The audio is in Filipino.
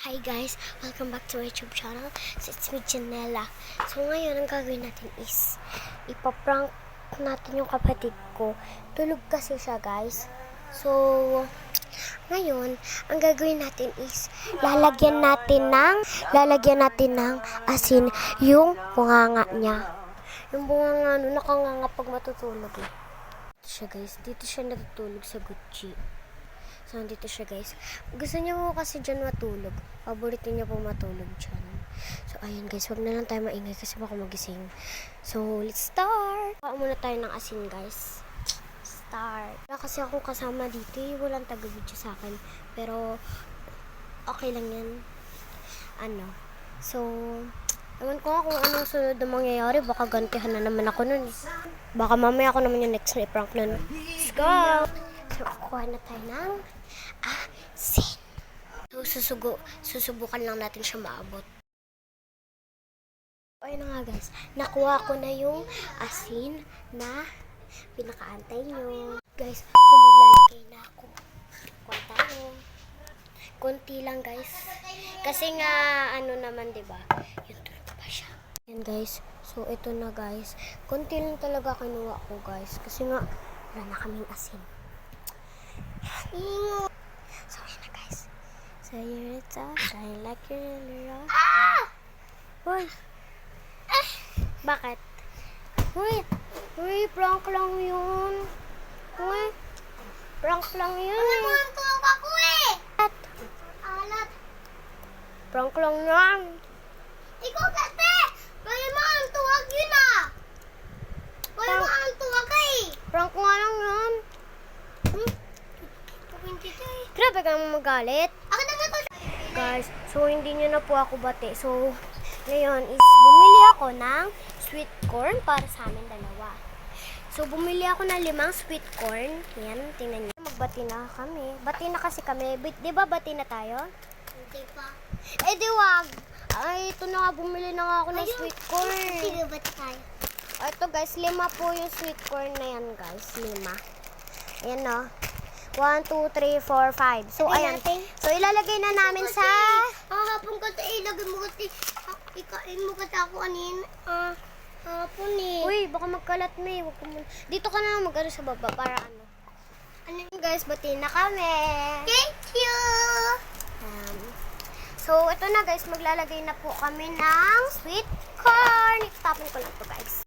Hi guys! Welcome back to my YouTube channel. So it's me, Janella. So ngayon, ang gagawin natin is ipaprank natin yung kapatid ko. Tulog kasi siya guys. So, ngayon, ang gagawin natin is lalagyan natin ng asin yung bunganga niya. Yung bunganga nakanganga pag matutulog eh. Dito siya natutulog sa Gucci. So, nandito siya guys. Gusto niya po kasi dyan matulog. Paborito niya po matulog dyan. So, ayun guys. Wag na lang tayo maingay kasi baka magising. So, let's start! Paan muna tayo ng asin guys. Start. Wala kasi akong kasama dito. Walang taga-video sa akin. Pero, okay lang yan. So, ewan ko nga kung anong sunod na mangyayari. Baka gantihan na naman ako nun. Baka mamaya ako naman yung next na i-prank nun. Let's go! So, kukuha na tayo ng asin. So, susubukan lang natin siya maabot. Ayun na nga guys, nakuha ko na yung asin na pinakaantay nyo. Guys, so maglalagay na ako. Kuha tayo. Konti lang guys. Kasi nga, naman diba, yung tulog pa siya. Yan guys, so ito na guys. Konti lang talaga kinuha ko guys. Kasi nga, wala na kaming asin. So, yun na guys. So, you're a top, shine like you're really rock. Hoy! Bakit? Hoy, prank lang yun. Hoy, prank lang yun. Wala mo ang tuwag ako eh! Alat. Prank lang yan. Ikaw kasi! Wala mo ang tuwag yun ah! Wala mo ang tuwag eh! Prank nga lang yun. Grabe ka naman magalit. Guys, so hindi nyo na po ako bati. So, ngayon is bumili ako ng sweet corn para sa amin dalawa. So, bumili ako ng 5 sweet corn. Yan, tingnan nyo. Magbati na kami. Bati na kasi kami. Di ba bati na tayo? Hindi pa. Eh, di wag. Ay, ito na nga. Bumili na nga ako ng sweet corn. Sige, bati tayo. Ito guys, 5 po yung sweet corn na yan guys. 5. Ayan o. 1, 2, 3, 4, 5. So, ayan. So, ilalagay na namin sa... hapon ka ilagay mo kasi... Ikain mo kasi ako anin. Hapon eh. Uy, baka magkalat may. Dito ka na lang mag-ano sa baba para ano. Guys, batiin na kami. Thank you! So, ito na guys. Maglalagay na po kami ng sweet corn. Itapon ko lang to guys.